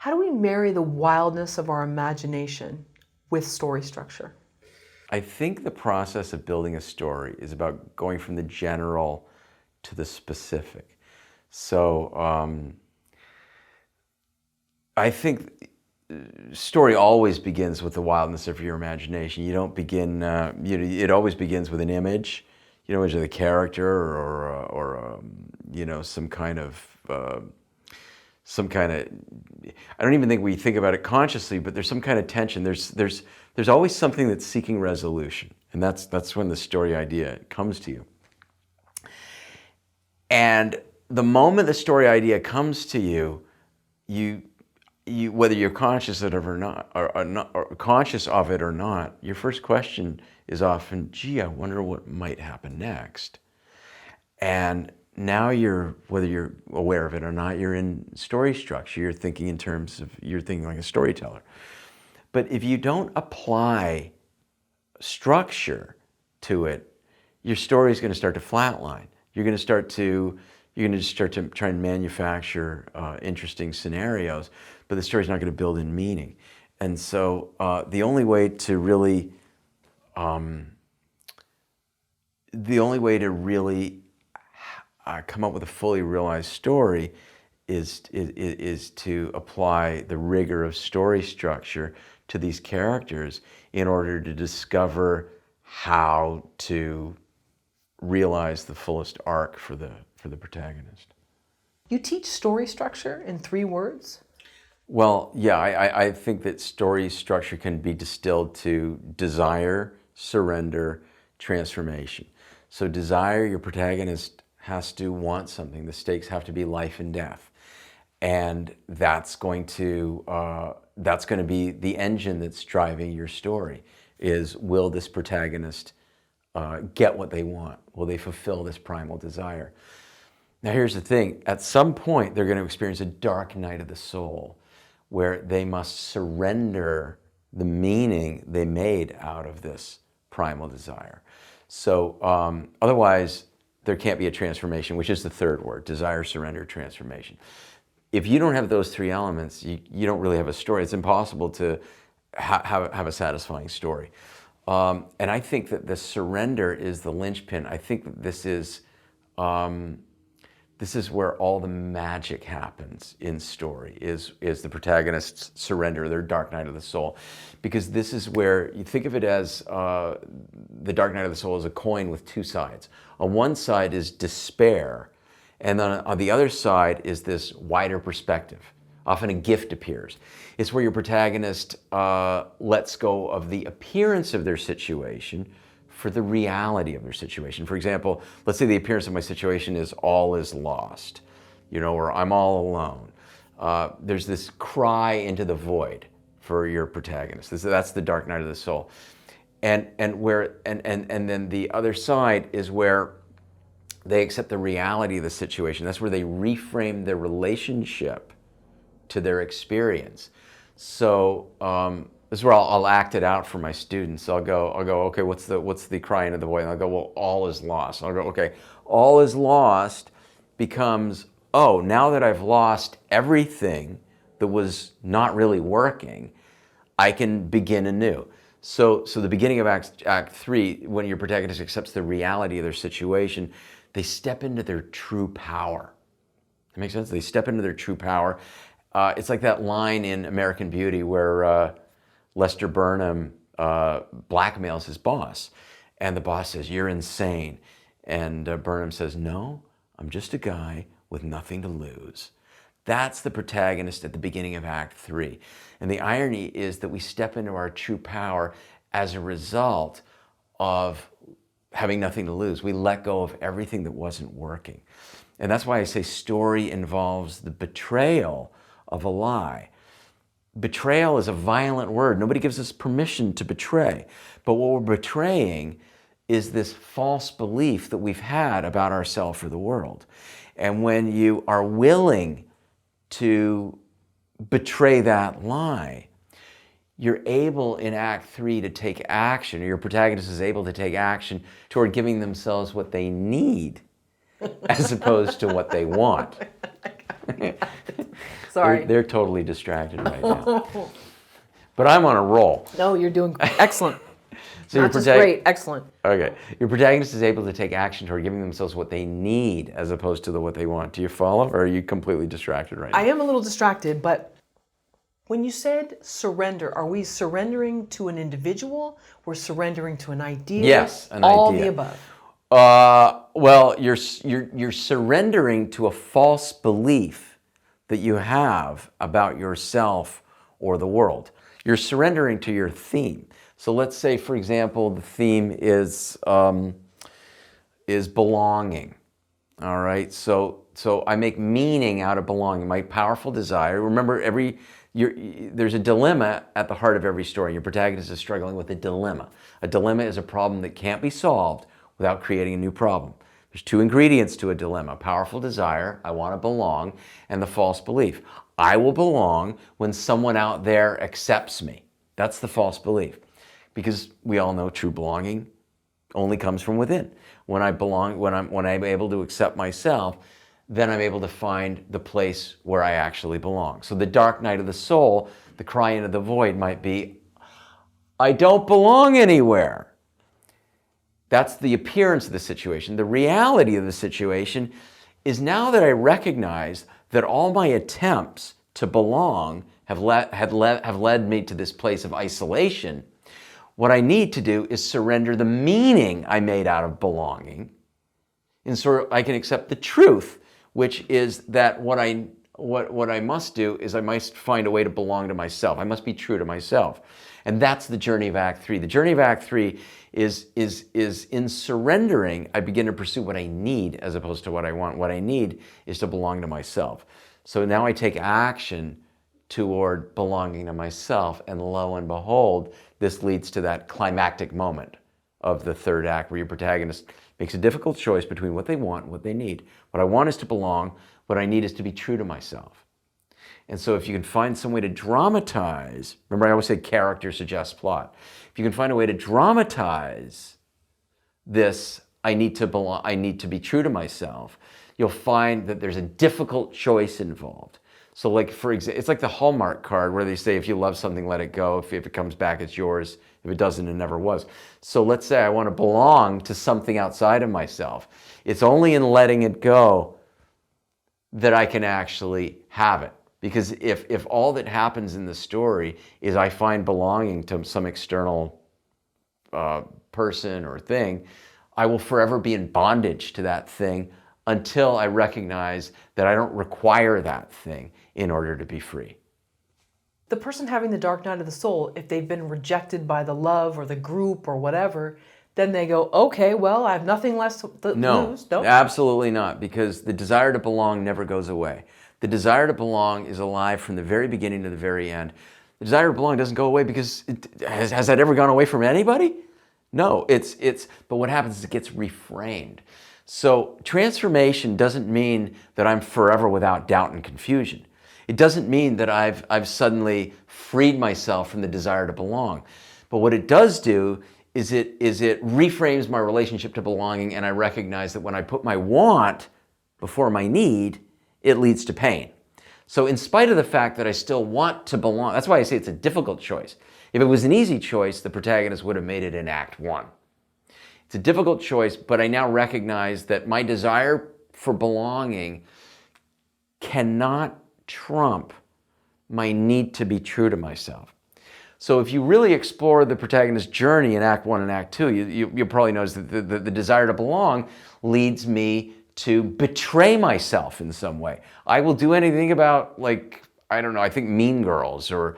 How do we marry the wildness of our imagination with story structure? I think the process of building a story is about going from the general to the specific. So I think story always begins with the wildness of your imagination. You don't begin, it always begins with an image, image of the character or some kind of, I don't even think we think about it consciously, but there's some kind of tension. There's always something that's seeking resolution. And that's when the story idea comes to you. And the moment the story idea comes to you, whether you're conscious of it or not, or conscious of it or not, your first question is often, gee, I wonder what might happen next. And now whether you're aware of it or not, you're in story structure. You're thinking in terms of, you're thinking like a storyteller. But if you don't apply structure to it, your story is going to start to flatline. You're going to start to try and manufacture interesting scenarios, but the story's not going to build in meaning. And so the only way to really come up with a fully realized story is to apply the rigor of story structure to these characters in order to discover how to realize the fullest arc for the protagonist. You teach story structure in 3 words? Well, yeah, I think that story structure can be distilled to desire, surrender, transformation. So desire, your protagonist has to want something. The stakes have to be life and death. And that's going to be the engine that's driving your story, is will this protagonist get what they want? Will they fulfill this primal desire? Now here's the thing, at some point they're going to experience a dark night of the soul where they must surrender the meaning they made out of this primal desire. So otherwise there can't be a transformation, which is the 3rd word, desire, surrender, transformation. If you don't have those 3 elements, you don't really have a story. It's impossible to have a satisfying story. And I think that the surrender is the linchpin. I think that this is where all the magic happens in story, is the protagonist's surrender, their dark night of the soul. Because this is where, you think of it as the dark night of the soul as a coin with 2 sides. On one side is despair, and then on the other side is this wider perspective. Often a gift appears. It's where your protagonist lets go of the appearance of their situation for the reality of their situation. For example, let's say the appearance of my situation is all is lost, or I'm all alone. There's this cry into the void for your protagonist. That's the dark night of the soul. And then the other side is where they accept the reality of the situation. That's where they reframe their relationship to their experience. So this is where I'll act it out for my students. I'll go, okay, what's the cry into the void? And I'll go, well, all is lost. I'll go, okay, all is lost becomes, oh, now that I've lost everything that was not really working, I can begin anew. So the beginning of Act 3, when your protagonist accepts the reality of their situation, they step into their true power. That makes sense? They step into their true power. It's like that line in American Beauty where Lester Burnham blackmails his boss. And the boss says, you're insane. And Burnham says, no, I'm just a guy with nothing to lose. That's the protagonist at the beginning of Act 3. And the irony is that we step into our true power as a result of having nothing to lose. We let go of everything that wasn't working. And that's why I say story involves the betrayal of a lie. Betrayal is a violent word. Nobody gives us permission to betray. But what we're betraying is this false belief that we've had about ourselves or the world. And when you are willing to betray that lie, you're able in Act 3 to take action, or your protagonist is able to take action toward giving themselves what they need as opposed to what they want. Sorry. They're totally distracted right now. But I'm on a roll. No, you're doing excellent. So Not just great, excellent. Okay. Your protagonist is able to take action toward giving themselves what they need as opposed to what they want. Do you follow, or are you completely distracted right now? I am a little distracted, but when you said surrender, are we surrendering to an individual? We're surrendering to an idea? Yes, an all idea. All the above. Well, you're surrendering to a false belief that you have about yourself or the world. You're surrendering to your theme. So let's say, for example, the theme is belonging. All right. So I make meaning out of belonging. My powerful desire. Remember, there's a dilemma at the heart of every story. Your protagonist is struggling with a dilemma. A dilemma is a problem that can't be solved without creating a new problem. There's two ingredients to a dilemma: powerful desire, I want to belong, and the false belief, I will belong when someone out there accepts me. That's the false belief. Because we all know true belonging only comes from within. When I belong, when I'm able to accept myself, then I'm able to find the place where I actually belong. So the dark night of the soul, the cry into the void might be, I don't belong anywhere. That's the appearance of the situation. The reality of the situation is, now that I recognize that all my attempts to belong have led me to this place of isolation, what I need to do is surrender the meaning I made out of belonging, and so I can accept the truth, which is that what I must do is I must find a way to belong to myself. I must be true to myself. And that's the journey of Act 3. The journey of Act 3 is in surrendering, I begin to pursue what I need as opposed to what I want. What I need is to belong to myself. So now I take action toward belonging to myself, and lo and behold, this leads to that climactic moment of the third act where your protagonist makes a difficult choice between what they want and what they need. What I want is to belong. What I need is to be true to myself. And so if you can find some way to dramatize, remember I always say character suggests plot. If you can find a way to dramatize this, I need to belong, I need to be true to myself, you'll find that there's a difficult choice involved. So like, for example, it's like the Hallmark card where they say, if you love something, let it go. If it comes back, it's yours. If it doesn't, it never was. So let's say I want to belong to something outside of myself. It's only in letting it go that I can actually have it. Because if all that happens in the story is I find belonging to some external person or thing, I will forever be in bondage to that thing until I recognize that I don't require that thing in order to be free. The person having the dark night of the soul, if they've been rejected by the love or the group or whatever, then they go, okay, well, I have nothing less to lose. No, absolutely not, because the desire to belong never goes away. The desire to belong is alive from the very beginning to the very end. The desire to belong doesn't go away because has that ever gone away from anybody? No, but what happens is it gets reframed. So transformation doesn't mean that I'm forever without doubt and confusion. It doesn't mean that I've suddenly freed myself from the desire to belong. But what it does do is it reframes my relationship to belonging, and I recognize that when I put my want before my need, it leads to pain. So in spite of the fact that I still want to belong, that's why I say it's a difficult choice. If it was an easy choice, the protagonist would have made it in Act 1. It's a difficult choice, but I now recognize that my desire for belonging cannot trump my need to be true to myself. So if you really explore the protagonist's journey in Act 1 and Act 2, you'll probably notice that the desire to belong leads me to betray myself in some way. I will do anything about, like, I don't know, I think Mean Girls, or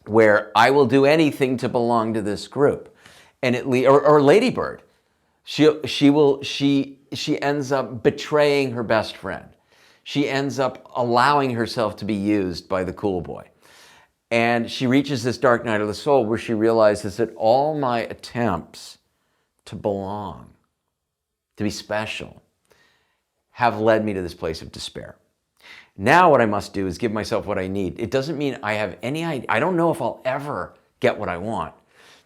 where I will do anything to belong to this group. And or Lady Bird, she ends up betraying her best friend. She ends up allowing herself to be used by the cool boy. And she reaches this dark night of the soul where she realizes that all my attempts to belong, to be special, have led me to this place of despair. Now what I must do is give myself what I need. It doesn't mean I have any idea. I don't know if I'll ever get what I want,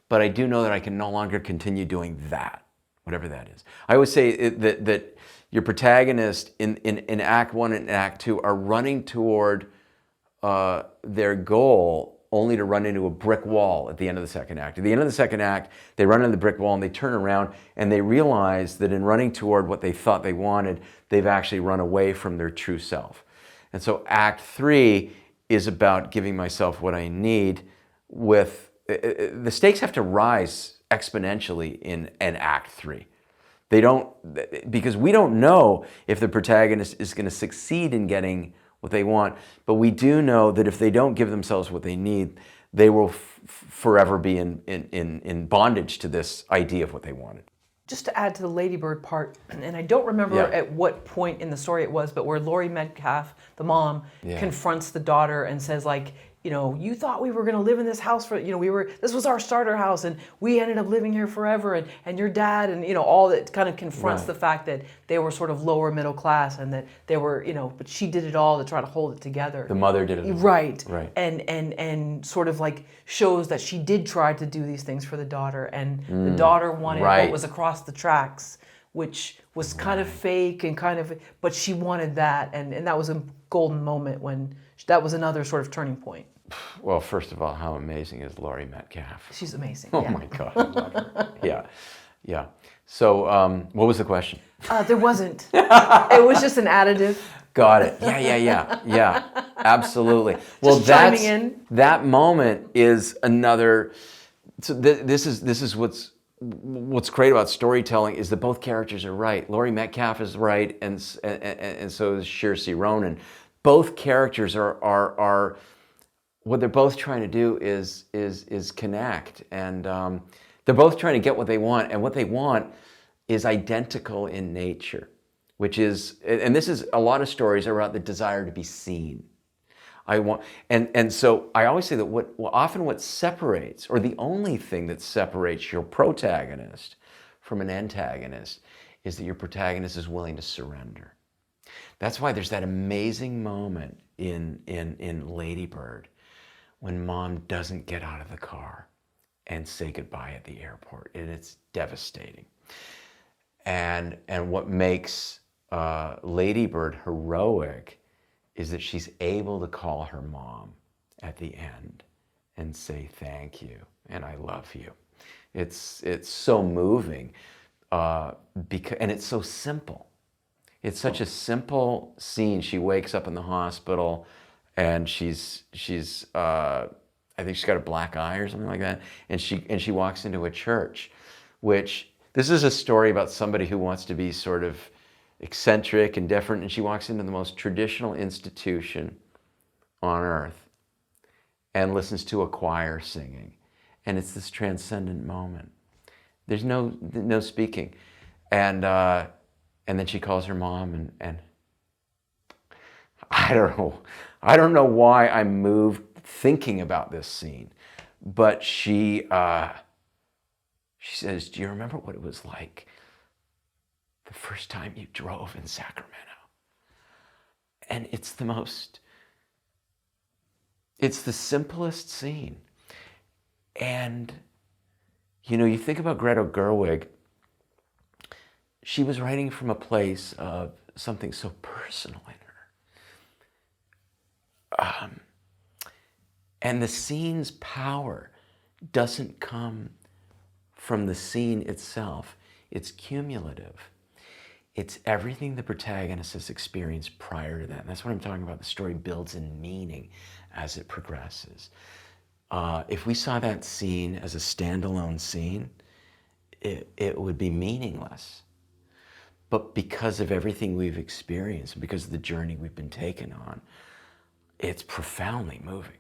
but I do know that I can no longer continue doing that, whatever that is. I always say that your protagonist in Act 1 and Act 2 are running toward their goal only to run into a brick wall at the end of the second act. At the end of the second act, they run into the brick wall and they turn around and they realize that in running toward what they thought they wanted, they've actually run away from their true self. And so Act 3 is about giving myself what I need with, the stakes have to rise exponentially in Act 3. They don't, because we don't know if the protagonist is going to succeed in getting what they want, but we do know that if they don't give themselves what they need, they will forever be in bondage to this idea of what they wanted. Just to add to the ladybird part, and I don't remember at what point in the story it was, but where Laurie Metcalf, the mom, confronts the daughter and says, like, you know, you thought we were going to live in this house for, you know, this was our starter house and we ended up living here forever, and your dad, and, you know, all that kind of confronts the fact that they were sort of lower middle class and that they were, you know, but she did it all to try to hold it together. The mother did it all. Right. Right. And sort of like shows that she did try to do these things for the daughter, and the daughter wanted what was across the tracks, which was kind of fake and kind of, but she wanted that, and that was a golden moment when, that was another sort of turning point. Well, first of all, how amazing is Laurie Metcalf? She's amazing. Oh my God, I love her. Yeah. So, what was the question? There wasn't. It was just an additive. Got it. Yeah. Absolutely. Well, chiming in. That moment is another. So this is what's great about storytelling is that both characters are right. Laurie Metcalf is right, and so is Saoirse Ronan. Both characters are what they're both trying to do is connect, and they're both trying to get what they want, and what they want is identical in nature, which is, and this is a lot of stories are about the desire to be seen. And so I always say that what separates, or the only thing that separates your protagonist from an antagonist, is that your protagonist is willing to surrender. That's why there's that amazing moment in Lady Bird when mom doesn't get out of the car and say goodbye at the airport, and it's devastating. And what makes Lady Bird heroic is that she's able to call her mom at the end and say thank you and I love you. It's so moving and it's so simple. It's such a simple scene. She wakes up in the hospital and she's I think she's got a black eye or something like that, and she walks into a church, which this is a story about somebody who wants to be sort of eccentric and different, and she walks into the most traditional institution on earth and listens to a choir singing, and it's this transcendent moment. There's no speaking, and then she calls her mom, and I don't know why I'm moved thinking about this scene, but she says, "Do you remember what it was like the first time you drove in Sacramento?" And it's the simplest scene. And, you know, you think about Greta Gerwig, she was writing from a place of something so personal in her. And the scene's power doesn't come from the scene itself. It's cumulative. It's everything the protagonist has experienced prior to that. And that's what I'm talking about. The story builds in meaning as it progresses. If we saw that scene as a standalone scene, it would be meaningless. But because of everything we've experienced, because of the journey we've been taken on, it's profoundly moving.